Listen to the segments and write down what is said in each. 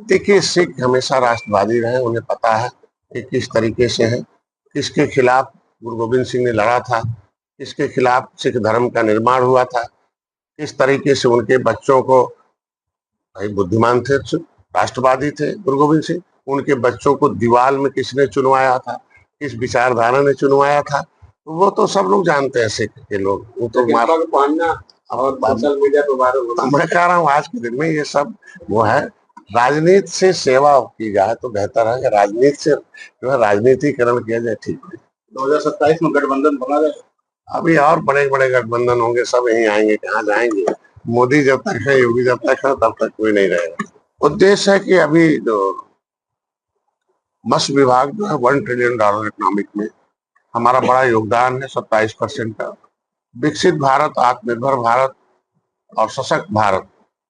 देखिए, सिख हमेशा राष्ट्रवादी रहे, उन्हें पता है कि किस तरीके से है, किसके खिलाफ गुरु गोविंद सिंह ने लड़ा था, किसके खिलाफ सिख धर्म का निर्माण हुआ था, किस तरीके से उनके बच्चों को, भाई बुद्धिमान थे, राष्ट्रवादी थे गुरु गोविंद सिंह, उनके बच्चों को दीवाल में किसने चुनवाया था, किस विचारधारा ने चुनवाया था, तो वो तो सब लोग जानते हैं सिख के लोग। वो तो पढ़ना और सोशल मीडिया पर वायरल होता, मैं कह रहा हूँ आज के दिन में ये सब वो है। राजनीति से सेवा की जाए तो बेहतर है, राजनीति से जो है राजनीतिकरण किया जाए ठीक है। 2027 में गठबंधन बना जाए, अभी और बड़े बड़े गठबंधन होंगे, सब यहीं आएंगे, कहाँ जाएंगे। मोदी जब तक है, योगी जब तक है, तब तक कोई नहीं रहेगा। उद्देश्य है कि अभी जो मत्स्य विभाग जो है $1 ट्रिलियन इकोनॉमिक में हमारा बड़ा योगदान है, 27% का। विकसित भारत, आत्मनिर्भर भारत और सशक्त भारत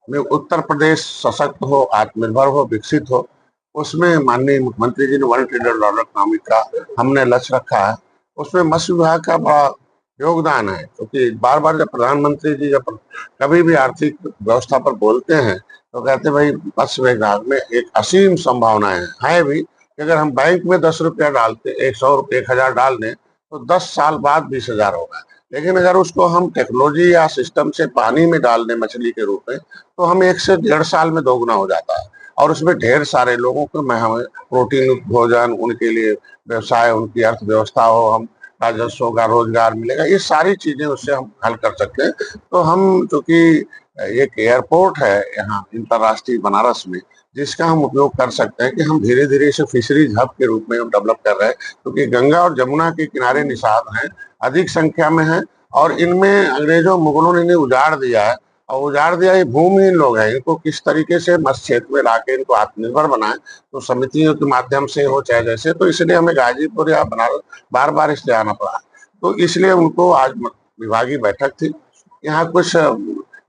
में उत्तर प्रदेश सशक्त हो, आत्मनिर्भर हो, विकसित हो, उसमें माननीय मुख्यमंत्री जी ने $1 ट्रिलियन इकोनॉमिक का हमने लक्ष्य रखा है। उसमें मत्स्य विभाग का बड़ा योगदान है, क्योंकि बार बार जब प्रधानमंत्री जी जब कभी भी आर्थिक व्यवस्था पर बोलते हैं तो कहते भाई मत्स्य विभाग में एक असीम संभावनाएं है भी कि अगर हम बैंक में 10 रुपया डालते, 100 रुपये, 1,000 डाल दें तो 10 साल बाद 20,000 होगा। लेकिन अगर उसको हम टेक्नोलॉजी या सिस्टम से पानी में डाल दें मछली के रूप में, तो हम 1 से 1.5 साल में दोगुना हो जाता है। और उसमें ढेर सारे लोगों को हमें प्रोटीन भोजन, उनके लिए व्यवसाय, उनकी अर्थव्यवस्था हो, हम राजस्व का रोजगार मिलेगा, ये सारी चीजें उससे हम हल कर सकते हैं। तो हम चूंकि एक एयरपोर्ट है यहाँ अंतरराष्ट्रीय बनारस में, जिसका हम उपयोग कर सकते हैं कि हम धीरे धीरे इसे फिशरीज हब के रूप में हम डेवलप कर रहे हैं, क्योंकि गंगा और जमुना के किनारे निषाद हैं, अधिक संख्या में है, और इनमें अंग्रेजों मुगलों ने इन्हें उजाड़ दिया है। और उजाड़ दिया, ये भूमिहीन लोग हैं, इनको किस तरीके से मत्स्य क्षेत्र में लाके इनको आत्मनिर्भर बनाए, तो समितियों के माध्यम से हो चाहे जैसे, तो इसलिए हमें गाजीपुर या बनारस बार बार इसलिए आना पड़ा। तो इसलिए उनको आज विभागीय बैठक थी। यहाँ कुछ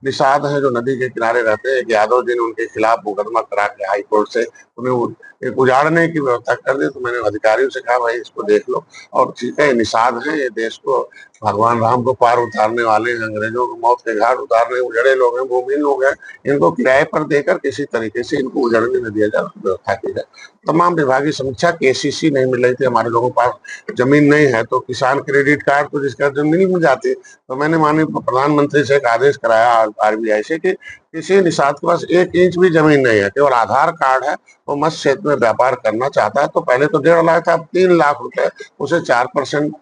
निषाद हैं जो नदी के किनारे रहते हैं, एक यादव जी ने उनके खिलाफ मुकदमा करा के हाई कोर्ट से उन्हें एक उजाड़ने की व्यवस्था कर दी। तो मैंने अधिकारियों से कहा भाई इसको देख लो, और ठीक है, निषाद हैं, ये देश को भगवान राम को पार उतारने वाले हैं, अंग्रेजों को मौत के घाट उतारने, उजड़े लोग हैं, भूमिहीन लोग हैं, इनको किराए पर देकर किसी तरीके से इनको उजड़ने न दिया जाए, व्यवस्था की जाए। तमाम विभागीय समीक्षा, केसीसी नहीं मिल रही थी, हमारे लोगों के पास जमीन नहीं है, तो किसान क्रेडिट कार्ड तो जिसका जमीन मिल जाती, तो मैंने माननीय प्रधानमंत्री से एक आदेश कराया आरबीआई से कि किसी निषाद के पास 1 इंच भी जमीन नहीं है, केवल आधार कार्ड है, वो मत्स्य क्षेत्र में व्यापार करना चाहता है, तो पहले तो 1.5 लाख था, अब 3 लाख रुपए उसे 4%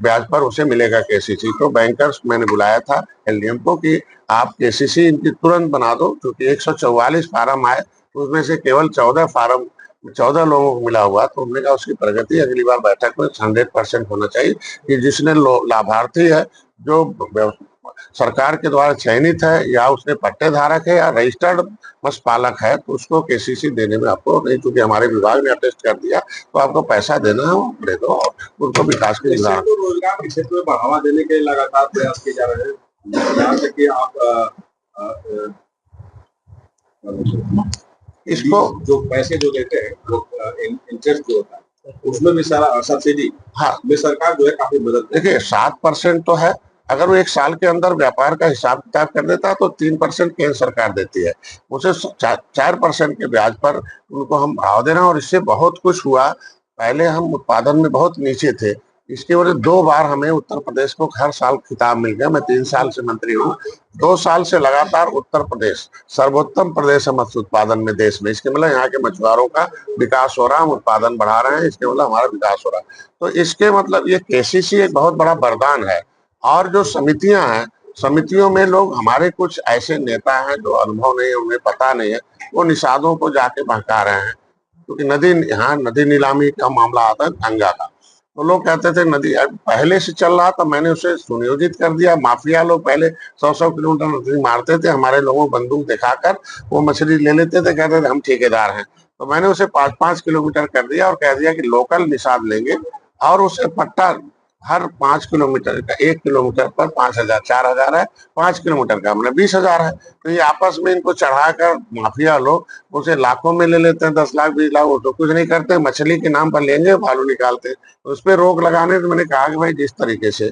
ब्याज पर उसे मिलेगा केसीसी। तो बैंकर्स मैंने बुलाया था एलडीएम को कि आप केसीसी इनकी तुरंत बना दो, क्योंकि 144 फार्म आए, उसमें से केवल 14 लोगों को मिला हुआ। तो हमने कहा उसकी प्रगति अगली बार बैठक में 100% होना चाहिए, कि जिसने लाभार्थी है, जो सरकार के द्वारा चयनित है, या उसने पट्टे धारक है, या रजिस्टर्ड मत्स्य पालक है, तो उसको केसीसी देने में आपको नहीं, क्योंकि हमारे विभाग ने अटेस्ट कर दिया, तो आपको पैसा देना है वो दे दो, और उनको विकास के रोजगार के क्षेत्र में बढ़ावा देने के लगातार प्रयास किए जा रहे हैं। यहाँ तक कि आप इसको जो पैसे जो देते हैं, वो इंटरेस्ट जो होता है, उसमें भी सारा सब्सिडी, हाँ, में सरकार जो है काफी मदद। देखिए 7% तो है, अगर वो 1 साल के अंदर व्यापार का हिसाब किताब कर देता तो 3% केंद्र सरकार देती है, उसे 4% के ब्याज पर उनको हम भाव दे रहे हैं। और इससे बहुत कुछ हुआ। पहले हम उत्पादन में बहुत नीचे थे, इसके वजह 2 बार हमें उत्तर प्रदेश को हर साल खिताब मिल गया। मैं 3 साल से मंत्री हूँ, 2 साल से लगातार उत्तर प्रदेश सर्वोत्तम प्रदेश है मत्स्य उत्पादन में देश में। इसके मतलब यहाँ के मछुआरों का विकास हो रहा है, हम उत्पादन बढ़ा रहे हैं, इसके मतलब हमारा विकास हो रहा है। तो इसके मतलब ये केसीसी एक बहुत बड़ा वरदान है। और जो समितियां हैं, समितियों में लोग हमारे कुछ ऐसे नेता हैं जो अनुभव नहीं है, उन्हें पता नहीं है, वो निषादों को जाके बहका रहे हैं, क्योंकि यहाँ नदी नीलामी का मामला आता है गंगा का। तो लोग कहते थे नदी पहले से चल रहा था, मैंने उसे सुनियोजित कर दिया। माफिया लोग पहले 100-100 किलोमीटर मछली मारते थे, हमारे लोगों को बंदूक दिखाकर वो मछली ले लेते थे, कहते थे हम ठेकेदार हैं। तो मैंने उसे 5-5 किलोमीटर कर दिया और कह दिया कि लोकल निषाद लेंगे, और उसे पट्टा हर 5 किलोमीटर का, 1 किलोमीटर पर 5,000, 4,000 है, 5 किलोमीटर का हमने 20,000 है। तो ये आपस में इनको चढ़ाकर माफिया लोग उसे लाखों में ले लेते हैं, 10 लाख 20 लाख, वो तो कुछ नहीं करते, मछली के नाम पर लेंगे, भालू निकालते हैं। तो उस पर रोक लगाने तो मैंने कहा कि भाई जिस तरीके से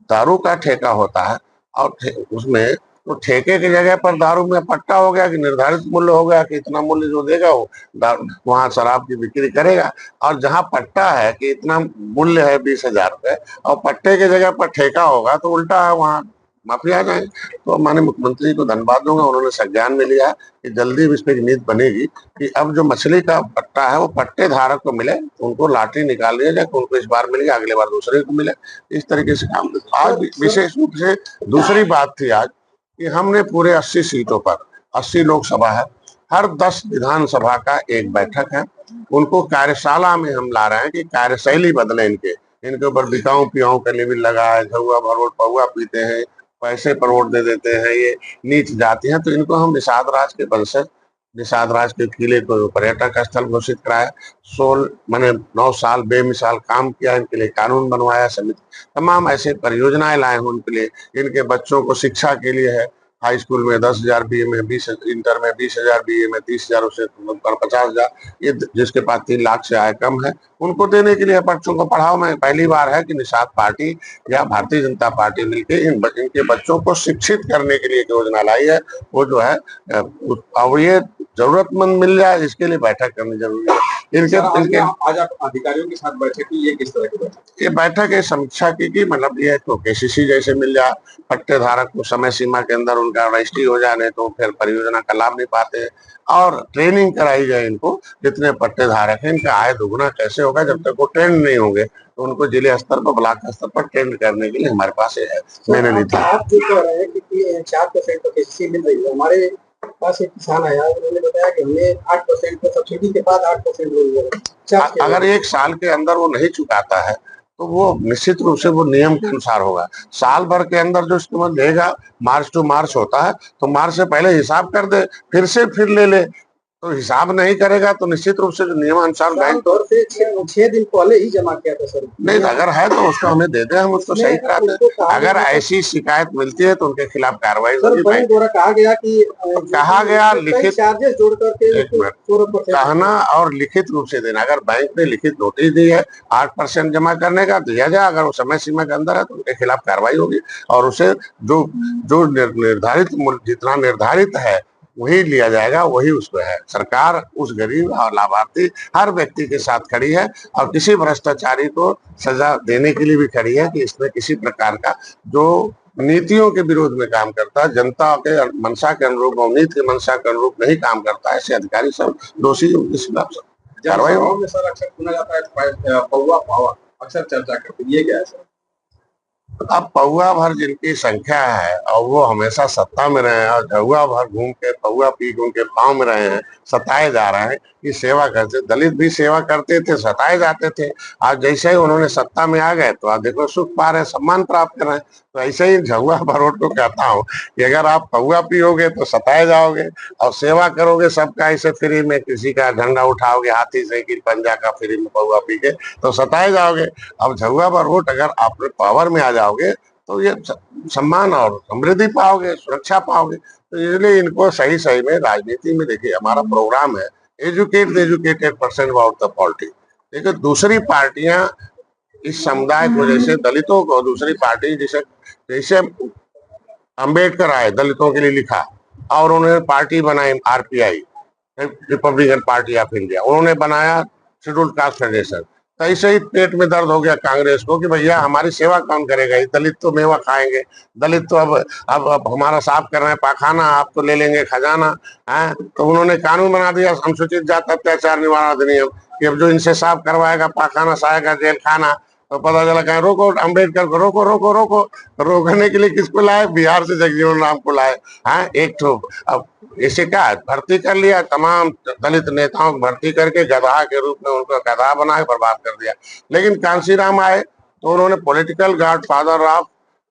दारू का ठेका होता है, और उसमें तो ठेके की जगह पर दारू में पट्टा हो गया कि निर्धारित मूल्य हो गया कि इतना मूल्य जो देगा वो वहां शराब की बिक्री करेगा। और जहां पट्टा है कि इतना मूल्य है 20,000 रुपए और पट्टे की जगह पर ठेका होगा तो उल्टा है, वहां माफिया आ जाएंगे। तो माननीय मुख्यमंत्री को धन्यवाद दूंगा, उन्होंने संज्ञान में लिया कि जल्दी इस पर नीति बनेगी कि अब जो मछली का पट्टा है वो पट्टे धारक को मिले, उनको लॉटरी निकाल दिया जाए, उनको इस बार मिलेगा, अगले बार दूसरे को मिले। इस तरीके से काम। आज विशेष रूप से दूसरी बात थी आज कि हमने पूरे 80 सीटों पर, 80 लोकसभा है, हर 10 विधानसभा का एक बैठक है। उनको कार्यशाला में हम ला रहे हैं कि कार्यशैली बदले इनके ऊपर बिकाऊ पियाऊ का लेवल लगा है, झुआ भरोट पौआ पीते हैं, पैसे पर वोट दे देते हैं, ये नीच जाति हैं। तो इनको हम निषाद राज के वंशज, निषाद राज के किले को पर्यटक स्थल घोषित कराया। 16 मैंने 9 साल बेमिसाल काम किया, इनके लिए कानून बनवाया, समिति तमाम ऐसे परियोजनाएं लाए हैं उनके लिए। इनके बच्चों को शिक्षा के लिए है, हाई स्कूल में 10,000, बीए में 20, इंटर में 20,000, बीए में 30,000, उसे 50,000, ये जिसके पास 3 लाख से आय कम है उनको देने के लिए बच्चों को पढ़ाओ। में पहली बार है कि निषाद पार्टी या भारतीय जनता पार्टी मिलकर इनके बच्चों को शिक्षित करने के लिए योजना लाई है। वो जो है और ये जरूरतमंद मिल जाए, इसके लिए बैठक करनी जरूरी है। इनके आज आप अधिकारियों के साथ बैठक की, ये किस तरह की बैठक? ये बैठक है समीक्षा की मतलब ये तो केसीसी जैसे मिल जाए, पट्टे धारक को समय सीमा के अंदर उनका रजिस्ट्री हो जाने तो फिर परियोजना का लाभ नहीं पाते हैं। और ट्रेनिंग कराई जाए इनको, जितने पट्टे धारक हैं इनका आय दोगुना कैसे होगा, जब तक वो ट्रेंड नहीं होंगे तो उनको जिले स्तर पर, ब्लॉक स्तर पर ट्रेंड करने के लिए हमारे पास है। मैंने नहीं था। आप जो कह रहे हैं कि 4% तो केसीसी मिल रही है, हमारे पास एक किसान आया, उन्होंने बताया कि हमें 8% तो सब्सिडी के बाद 8% मिल रहा है। अगर 1 साल के अंदर वो नहीं चुकाता है तो वो निश्चित रूप से वो नियम के अनुसार होगा। साल भर के अंदर जो इसको देगा, मार्च टू मार्च होता है, तो मार्च से पहले हिसाब कर दे, फिर ले ले। तो हिसाब नहीं करेगा तो निश्चित रूप से जो नियमानुसार बैंक तौर से 6 दिन पहले ही जमा किया था सर। नहीं, अगर है तो उसको हमें दे दे, हम उसको सही करा दें। अगर ऐसी शिकायत मिलती है तो उनके खिलाफ कार्रवाई होगी। कहा गया कि कहा गया लिखित चार्जेस जोड़ करके कहना और लिखित रूप से देना। अगर बैंक ने लिखित नोटिस दी है 8% जमा करने का, दिया जाए। अगर वो समय सीमा के अंदर है तो उनके खिलाफ कार्रवाई होगी और उसे जो निर्धारित जितना निर्धारित है वही लिया जाएगा, वही उसको है। सरकार उस गरीब और लाभार्थी हर व्यक्ति के साथ खड़ी है और किसी भ्रष्टाचारी को सजा देने के लिए भी खड़ी है कि इसमें किसी प्रकार का जो नीतियों के विरोध में काम करता है, जनता के मंशा के अनुरूप, अवनीत के मंशा के अनुरूप नहीं काम करता है, ऐसे अधिकारी सब दोषी कार्रवाई में सर अक्सर सुना जाता है पौवा पावा, अक्सर चर्चा करते हैं, ये क्या है सर? अब पौआ भर जिनकी संख्या है और वो हमेशा सत्ता में रहे हैं और झुआ भर घूम के पौआ पी के उनके पाँव में रहे हैं, सताए जा रहे हैं कि सेवा करते। दलित भी सेवा करते थे, सताए जाते थे। आज जैसे ही उन्होंने सत्ता में आ गए तो आज देखो सुख पा रहे, सम्मान प्राप्त कर रहे हैं। तो ऐसे ही झुआ भरोट को कहता हूँ कि अगर आप पौआ पियोगे तो सताए जाओगे और सेवा करोगे सबका ऐसे फ्री में, किसी का झंडा उठाओगे हाथी से कि पंजा का फ्री में पौआ पी के, तो सताए जाओगे। अब झुआ भरोट अगर आप पावर में आ जाओगे तो ये सम्मान और समृद्धि पाओगे, सुरक्षा पाओगे। तो इसलिए इनको सही सही में राजनीति में देखिए, हमारा प्रोग्राम है educate the educated person about the politics. देखिए दूसरी पार्टियां इस समुदाय को, जैसे दलितों को, दूसरी पार्टी जैसे अंबेडकर आए, दलितों के लिए लिखा और उन्होंने पार्टी बनाई RPI, Republican party of India, उन्होंने बनाया शेड्यूल्ड कास्ट फेडरेशन। तो ऐसे ही पेट में दर्द हो गया कांग्रेस को कि भैया हमारी सेवा कौन करेगा, दलित तो मेवा खाएंगे, दलित तो अब हमारा साफ कर रहे हैं पाखाना, आप तो ले लेंगे खजाना है। तो उन्होंने कानून बना दिया अनुसूचित जाति अत्याचार निवारण अधिनियम कि अब जो इनसे साफ करवाएगा पाखाना साएगा जेल खाना। तो पता चला कहें रोको अम्बेडकर को, रोको रोको रोको। रोकने के लिए किसको लाए? बिहार से जगजीवन राम को लाए। हाँ, एक तो अब इसे क्या भर्ती कर लिया, तमाम दलित नेताओं को भर्ती करके गधा के रूप में उनको गधा बना के बर्बाद कर दिया। लेकिन कांशीराम आए तो उन्होंने political godfather of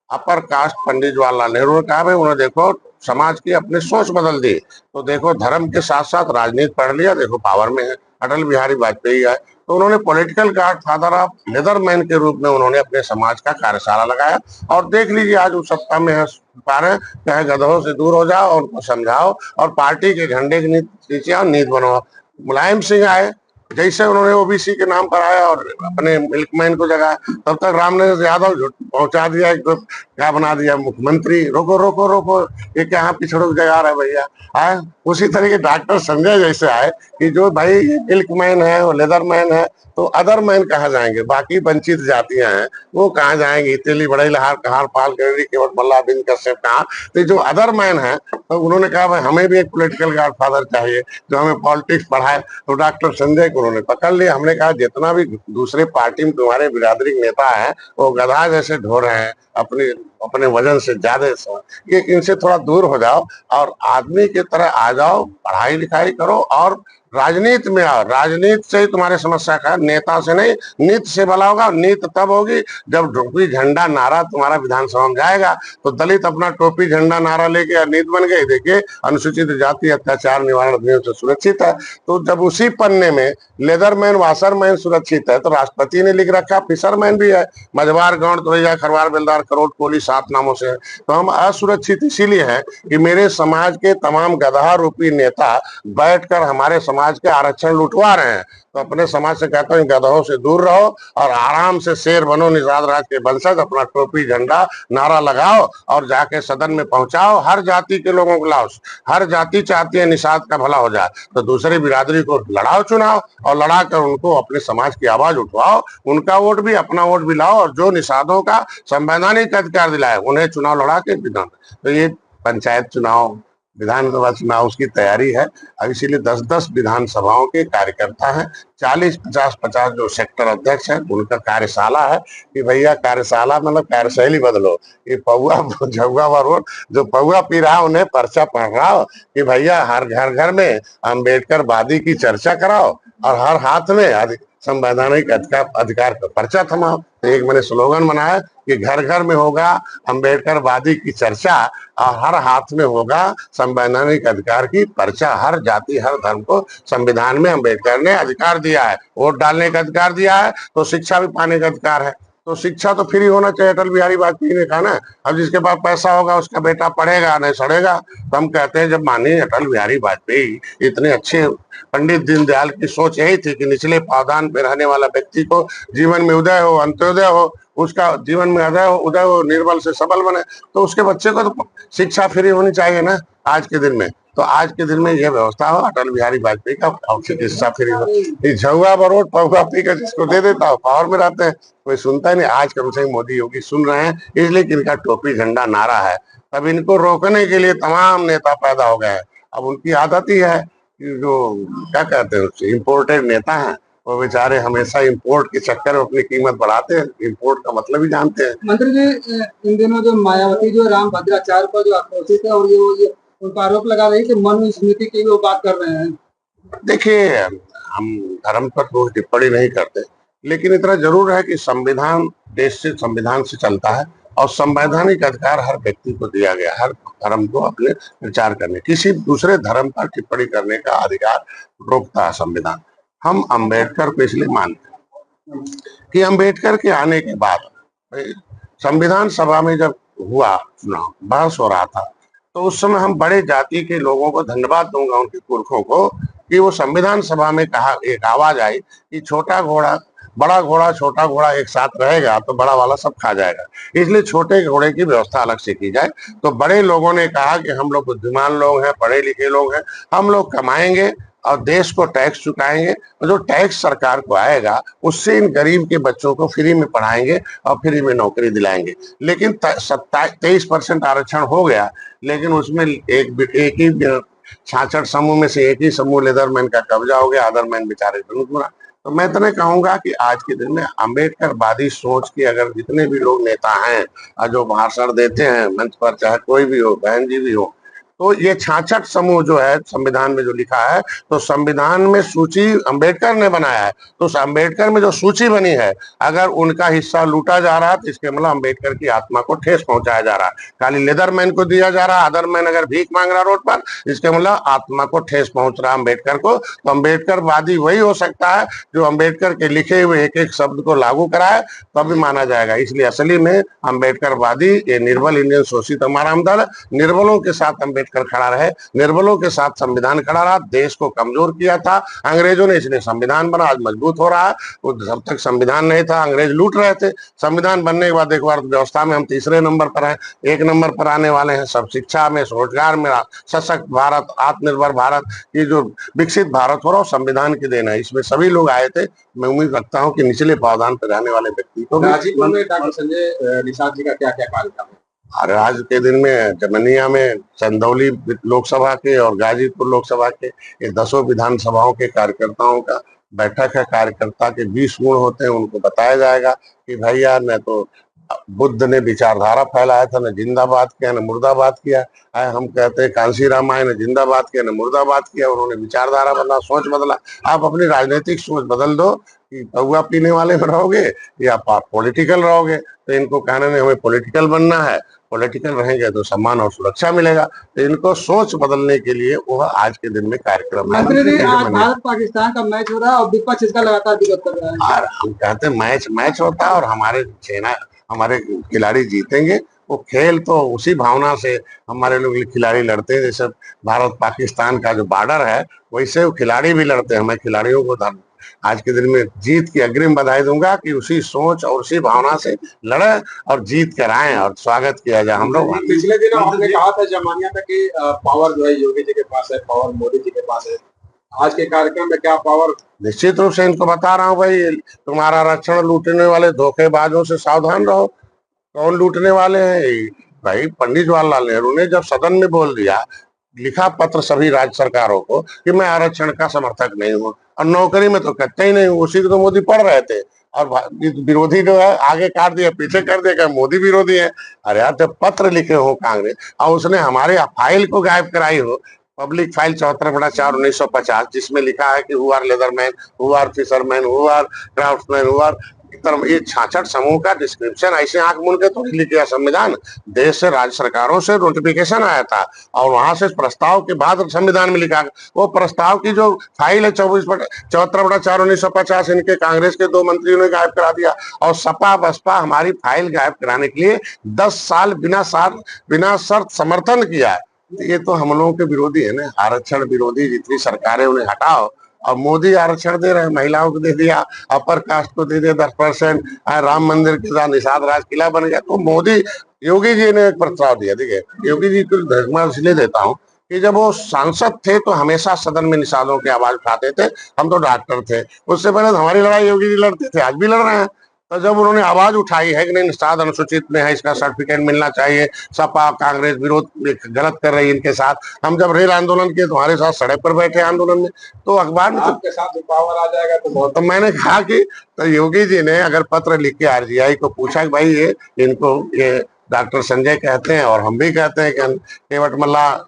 upper caste Pandit Jawaharlal Nehru ने कहा भाई उन्होंने देखो समाज की अपनी सोच बदल दी। तो देखो धर्म के साथ साथ राजनीति पढ़ लिया, देखो पावर में है। अटल बिहारी वाजपेयी आए तो उन्होंने political godfather of leather man के रूप में उन्होंने अपने समाज का कार्यशाला लगाया। और देख लीजिए आज वो सत्ता में है, पा रहे चाहे गधों से दूर हो जाओ और उनको समझाओ और पार्टी के झंडे के नीचे आओ, नीति बनाओ। मुलायम सिंह आए जैसे उन्होंने ओबीसी के नाम पर आया और अपने मिल्कमैन को जगाया, तब तक रामनिवास यादव पहुंचा दिया, क्या बना दिया मुख्यमंत्री। रोको रोको रोको, ये क्या पिछड़ों की जगह रहा है भैया। आए उसी तरीके डॉक्टर संजय जैसे आए कि जो भाई मिल्कमैन है और लेदरमैन है, तो अदर मैन कहाँ जाएंगे, बाकी वंचित जातियां हैं वो कहाँ जाएंगी, तेली बड़ई लहार कहार पाल करेरी केवट बल्ला बिन कश्यप कहाँ। तो जो अदर मैन है, तो उन्होंने कहा भाई हमें भी एक पॉलिटिकल गॉडफादर चाहिए जो हमें पॉलिटिक्स पढ़ाए। तो डॉक्टर संजय को उन्होंने पकड़ लिया। हमने कहा जितना भी दूसरे पार्टी में तुम्हारे बिरादरी के नेता है वो गधा जैसे ढो रहे हैं, अपने अपने वजन से ज्यादा, ये इनसे थोड़ा दूर हो जाओ और आदमी की तरह आ जाओ, पढ़ाई लिखाई करो और राजनीति में आओ। राजनीति से ही तुम्हारी समस्या का, नेता से नहीं, नीति से भला होगा। नीति तब होगी जब टोपी झंडा नारा तुम्हारा विधानसभा में जाएगा। तो दलित अपना टोपी झंडा नारा लेके नीति बन गए। देखिए अनुसूचित जाति अत्याचार निवारण अधिनियम से सुरक्षित है, तो जब उसी पन्ने में लेदरमैन वाशरमैन सुरक्षित है, तो राष्ट्रपति ने लिख रखा फिशरमैन भी है। मझवार गांड तोरैया खरवार बेलदार करोड़ कोली 7 नामों से। तो हम असुरक्षित इसीलिए हैं कि मेरे समाज के तमाम गधा रूपी नेता बैठकर हमारे समाज के आरक्षण लुटवा रहे हैं। तो अपने समाज से कहता हूँ गधों से दूर रहो और आराम से शेर बनो, निषाद राज के वंशज, अपना टोपी झंडा नारा लगाओ और जाके सदन में पहुंचाओ। हर जाति के लोगों को लाओ, हर जाति चाहती है निषाद का भला हो जाए, तो दूसरी बिरादरी को लड़ाओ चुनाव और लड़ा कर उनको अपने समाज की आवाज उठवाओ, उनका वोट भी अपना वोट भी लाओ और जो निषादों का संवैधानिक अधिकार दिलाए उन्हें चुनाव लड़ा के विधान। तो ये पंचायत चुनाव, विधानसभा चुनाव उसकी तैयारी है। अब इसीलिए 10-10 विधानसभाओं के कार्यकर्ता हैं, 40, 50 जो सेक्टर अध्यक्ष हैं, उनका कार्यशाला है कि भैया कार्यशाला मतलब कार्यशैली बदलो। ये पौआ झुआ रोड जो पौआ पी रहा उन्हें पर्चा पढ़ रहा हो कि भैया हर घर घर में अम्बेडकर वादी की चर्चा कराओ और हर हाथ में संवैधानिक अधिकार का पर्चा थमाओ। तो एक मैंने स्लोगन बनाया कि घर घर में होगा अम्बेडकर वादी की चर्चा और हर हाथ में होगा संवैधानिक अधिकार की पर्चा। हर जाति हर धर्म को संविधान में अम्बेडकर ने अधिकार दिया है, वोट डालने का अधिकार दिया है, तो शिक्षा भी पाने का अधिकार है। तो शिक्षा तो फ्री होना चाहिए, अटल बिहारी वाजपेयी ने कहा ना। अब जिसके पास पैसा होगा उसका बेटा पढ़ेगा नहीं सड़ेगा। तो हम कहते हैं जब माननीय अटल बिहारी वाजपेयी इतने अच्छे, पंडित दीनदयाल की सोच यही थी कि निचले पावदान पे रहने वाला व्यक्ति को जीवन में उदय हो, अंत्योदय हो, उसका जीवन में उदय हो, निर्बल से सबल बने। तो उसके बच्चे को तो शिक्षा फ्री होनी चाहिए ना आज के दिन में। तो आज के दिन में यह व्यवस्था हो, अटल बिहारी वाजपेयी का चिकित्सा फ्री हो। झुआ बरोड पौआ पी कर जिसको दे देता हो, पावर में रहते हैं, कोई सुनता ही नहीं। आज कम से कम मोदी योगी सुन रहे हैं, इसलिए कि इनका टोपी झंडा नारा है। तब इनको रोकने के लिए तमाम नेता पैदा हो गए हैं। अब उनकी आदत ही है कि जो क्या कहते हैं इम्पोर्टेड नेता हैं, वो बेचारे हमेशा इंपोर्ट के चक्कर में अपनी कीमत बढ़ाते हैं। इंपोर्ट का मतलब ही जानते हैं। मंत्री जी, इन दिनों जो मायावती जो राम भद्राचार्य पर जो आक्रोशित है और ये उनका आरोप लगा रही है कि मनुस्मृति की वो बात कर रहे हैं। देखिए हम धर्म पर कोई टिप्पणी नहीं करते, लेकिन इतना जरूर है कि संविधान देश से संविधान से चलता है और संवैधानिक अधिकार हर व्यक्ति को दिया गया, हर धर्म को अपने विचार करने, किसी दूसरे धर्म पर टिप्पणी करने का अधिकार रोकता है संविधान। हम अंबेडकर को इसलिए मानते हैं कि अंबेडकर के आने के बाद संविधान सभा में जब हुआ चुनाव, बहस हो रहा था, तो उस समय हम बड़े जाति के लोगों को धन्यवाद दूंगा, उनके पुरखों को, कि वो संविधान सभा में कहा, एक आवाज आई कि छोटा घोड़ा बड़ा घोड़ा छोटा घोड़ा एक साथ रहेगा तो बड़ा वाला सब खा जाएगा, इसलिए छोटे घोड़े की व्यवस्था अलग से की जाए। तो बड़े लोगों ने कहा कि हम लोग बुद्धिमान लोग हैं, पढ़े लिखे लोग हैं, हम लोग कमाएंगे और देश को टैक्स चुकाएंगे, और जो टैक्स सरकार को आएगा उससे इन गरीब के बच्चों को फ्री में पढ़ाएंगे और फ्री में नौकरी दिलाएंगे। लेकिन 23% आरक्षण हो गया, लेकिन उसमें एक ही 66 समूह में से एक ही समूह लेदरमैन का कब्जा हो गया, अदरमैन बेचारे बना। तो मैं तो नहीं कहूंगा कि आज के दिन में अम्बेडकरवादी सोच के अगर जितने भी लोग नेता हैं और जो भाषण देते हैं मंच पर, चाहे कोई भी हो, बहन जी भी हो, तो ये 66 समूह जो है संविधान में जो लिखा है, तो संविधान में सूची अंबेडकर ने बनाया है, तो उस अंबेडकर में जो सूची बनी है, अगर उनका हिस्सा लूटा जा रहा है तो इसके मतलब अंबेडकर की आत्मा को ठेस पहुंचाया जा रहा है। खाली लेदरमैन को दिया जा रहा है, अदरमैन अगर भीख मांग रहा रोड पर, इसके मतलब आत्मा को ठेस पहुंच रहा है अम्बेडकर को। तो अम्बेडकरवादी वही हो सकता है जो अम्बेडकर के लिखे हुए एक एक शब्द को लागू कराए, तब भी माना जाएगा। इसलिए असली में अम्बेडकरवादी ये निर्बल इंडियन शोषित हमारा हमदर्द, निर्बलों के साथ अम्बेडकर फाइट कर खड़ा रहे, निर्बलों के साथ संविधान खड़ा रहा, देश को कमजोर किया था अंग्रेजों ने, इसलिए संविधान बना, आज मजबूत हो रहा है। वो जब तक संविधान नहीं था अंग्रेज लूट रहे थे, संविधान बनने के बाद एक बार व्यवस्था में हम तीसरे नंबर पर हैं, एक नंबर पर आने वाले हैं, सब शिक्षा में, रोजगार में, सशक्त भारत, आत्मनिर्भर भारत, ये जो विकसित भारत हो रहा है संविधान की देन है। इसमें सभी लोग आए थे, मैं उम्मीद रखता हूँ कि निचले पावदान पर रहने वाले व्यक्ति को गाजीपुर में डॉक्टर संजय निषाद जी का क्या क्या कार्यक्रम है? और आज के दिन में जमनिया में चंदौली लोकसभा के और गाजीपुर लोकसभा के ये 10 विधानसभाओं के कार्यकर्ताओं का बैठक है। कार्यकर्ता के 20 गुण होते हैं, उनको बताया जाएगा कि भैया न तो बुद्ध ने विचारधारा फैलाया था, न जिंदाबाद किया न मुर्दाबाद किया। हम कहते हैं कांसी राम आए, न जिंदाबाद किया न मुर्दाबाद किया, उन्होंने विचारधारा बदला, सोच बदला। आप अपनी राजनीतिक सोच बदल दो कि पौवा पीने वाले में रहोगे या पॉलिटिकल रहोगे। तो इनको कहने में हमें पॉलिटिकल बनना है, पॉलिटिकल रहेंगे तो सम्मान और सुरक्षा मिलेगा। तो इनको सोच बदलने के लिए वह आज के दिन में कार्यक्रम है। आज भारत पाकिस्तान का मैच हो रहा है और विपक्ष इसका लगातार विरोध कर रहा है। और हम कहते हैं मैच होता है और हमारे खिलाड़ी जीतेंगे। वो खेल तो उसी भावना से हमारे लोग खिलाड़ी लड़ते हैं, जैसे भारत पाकिस्तान का जो बॉर्डर है वैसे वो खिलाड़ी भी लड़ते हैं। मैं खिलाड़ियों को आज के दिन में जीत की अग्रिम बधाई दूंगा कि उसी सोच और उसी भावना से लड़े और जीत कर आए और स्वागत किया जाए। हम लोग पिछले दिनों आपने कहा था जमानिया में कि पावर जो है योगी जी के पास है, पावर मोदी जी के पास है। आज के कार्यक्रम में क्या पावर? निश्चित रूप से इनको बता रहा हूँ भाई, तुम्हारा आरक्षण लूटने वाले धोखेबाजों से सावधान रहो। कौन लूटने वाले हैं भाई? पंडित जवाहरलाल नेहरू ने जब सदन में बोल दिया, लिखा पत्र सभी राज्य सरकारों को कि मैं आरक्षण का समर्थक नहीं हूँ, और नौकरी में तो कच्चा ही नहीं हूँ, उसी को तो मोदी पढ़ रहे थे। और विरोधी जो है आगे काट दिया, पीछे कर दिया कि मोदी विरोधी है। अरे यार, जब पत्र लिखे हो कांग्रेस और उसने हमारे फाइल को गायब कराई हो, पब्लिक फाइल 74/4/1950, जिसमें लिखा है कि who are leatherman, who are fisherman, who are craftsman, who are, ये 66 समूह का डिस्क्रिप्शन ऐसे आंख मूंद के थोड़ी लिख गया संविधान। देश से राज्य सरकारों से नोटिफिकेशन आया था और वहां से प्रस्ताव के बाद संविधान में लिखा। वो प्रस्ताव की जो फाइल है 74/4/1950, इनके कांग्रेस के 2 मंत्रियों ने गायब करा दिया। और सपा बसपा हमारी फाइल गायब कराने के लिए 10 साल बिना शर्त समर्थन किया। ये तो हम लोगों के विरोधी है ना, आरक्षण विरोधी। जितनी सरकारें उन्हें हटाओ, और मोदी आरक्षण दे रहे हैं, महिलाओं को दे दिया, अपर कास्ट को दे दिया 10%, राम मंदिर के साथ निषाद राज किला बन गया। तो मोदी, योगी जी ने एक प्रस्ताव दिया। देखिए, योगी जी को धन्यवाद इसलिए देता हूँ कि जब वो सांसद थे तो हमेशा सदन में निषादों की आवाज उठाते थे। हम तो डॉक्टर थे, उससे पहले तो हमारी लड़ाई योगी जी लड़ते थे, आज भी लड़ रहे हैं। तो जब उन्होंने आवाज उठाई है कि नहीं, निषाद अनुसूचित में है, इसका सर्टिफिकेट मिलना चाहिए, सपा कांग्रेस विरोध गलत कर रही है इनके साथ। हम जब रेल आंदोलन किए तुम्हारे साथ सड़क पर बैठे आंदोलन में, तो अखबार में आपके साथ पावर आ जाएगा तो बहुत। तो मैंने कहा कि तो योगी जी ने अगर पत्र लिख के आरजीआई को पूछा कि भाई ये डॉक्टर संजय कहते हैं और हम भी कहते हैं कि केवट मल्ला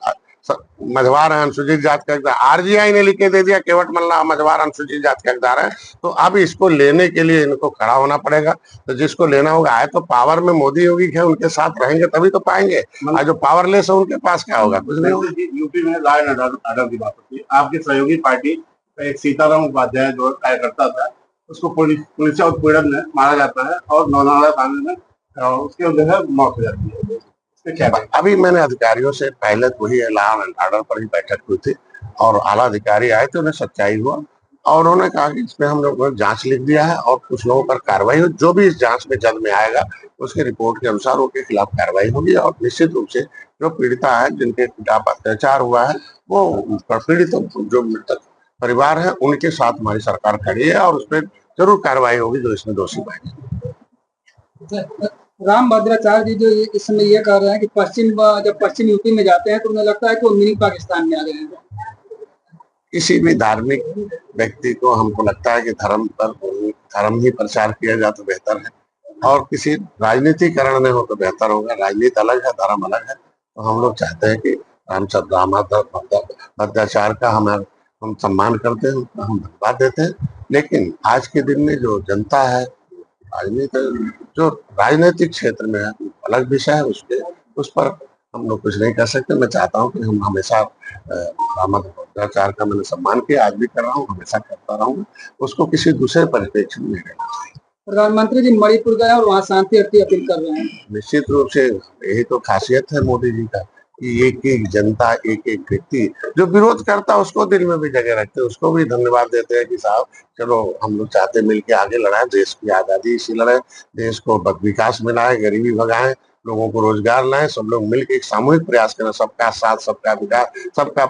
मझवार है, अनुसूचित जात का हकदार। आरजीआई ने लिख के दे दिया केवट मल्ला मझवार अनुसूचित जात का हकदार है। तो अब इसको लेने के लिए इनको खड़ा होना पड़ेगा। तो जिसको लेना होगा आए, तो पावर में मोदी योगी है, उनके साथ रहेंगे तभी तो पाएंगे। और जो पावरलेस है उनके पास क्या होगा? कुछ नहीं होगा। यूपी में लॉ एंड ऑर्डर की बात होती है। आपकी सहयोगी पार्टी एक सीताराम उपाध्याय जो कार्यकर्ता था, उसको पुलिस उत्पीड़न में मारा जाता है और नौनारा थाने में उसके जो है मौत हो जाती है। अभी मैंने अधिकारियों से पहले वही लॉ एंड ऑर्डर पर ही बैठक हुई थी और आला अधिकारी आए थे, उन्हें सच्चाई हुआ और उन्होंने कहा कि इसमें हम लोगों ने जांच लिख दिया है और कुछ लोगों पर कार्रवाई हो। जो भी इस जांच में जद में आएगा उसके रिपोर्ट के अनुसार उनके खिलाफ कार्रवाई होगी। और निश्चित रूप से जो पीड़िता है, जिनके खिलाफ अत्याचार हुआ है, वो पीड़ित जो मृतक परिवार है, उनके साथ हमारी सरकार खड़ी है और उस पर जरूर कार्रवाई होगी जो इसमें दोषी पाएंगे। राम भद्राचार्य जी जो इस समय ये कह रहे हैं कि जब पश्चिम यूपी में जाते हैं तो उन्हें लगता है कि वो मिनी पाकिस्तान में आ गए हैं। किसी भी धार्मिक व्यक्ति को हमको लगता है कि धर्म ही प्रचार किया जाए तो बेहतर है, और किसी राजनीतिकरण में हो तो बेहतर होगा। राजनीति अलग है, धर्म अलग है। तो हम लोग चाहते हैं कि राम भद्राचार्य का हम सम्मान करते हैं, हम धन्यवाद देते हैं। लेकिन आज के दिन में जो जनता है, जो राजनीतिक क्षेत्र में है, अलग विषय है, उस पर हम लोग कुछ नहीं कर सकते। मैं चाहता हूं कि हम हमेशा राम भद्राचार्य का मैंने सम्मान किया, आज भी कर रहा हूं, हमेशा करता रहूंगा। उसको किसी दूसरे परिप्रेक्ष्य में नहीं रहना चाहिए। प्रधानमंत्री जी मणिपुर गए और वहाँ शांति अपील कर रहे हैं। निश्चित रूप से यही तो खासियत है मोदी जी का, कि एक एक जनता, एक एक व्यक्ति जो विरोध करता है उसको दिल में भी जगह रखते हैं, उसको भी धन्यवाद देते हैं कि साहब चलो हम लोग चाहते मिलके आगे लड़ाए, देश की आजादी इसी लड़े, देश को विकास में लाए, गरीबी भगाएं, लोगों को रोजगार लाएं, सब लोग मिलकर एक सामूहिक प्रयास करें, सबका साथ सबका विकास सबका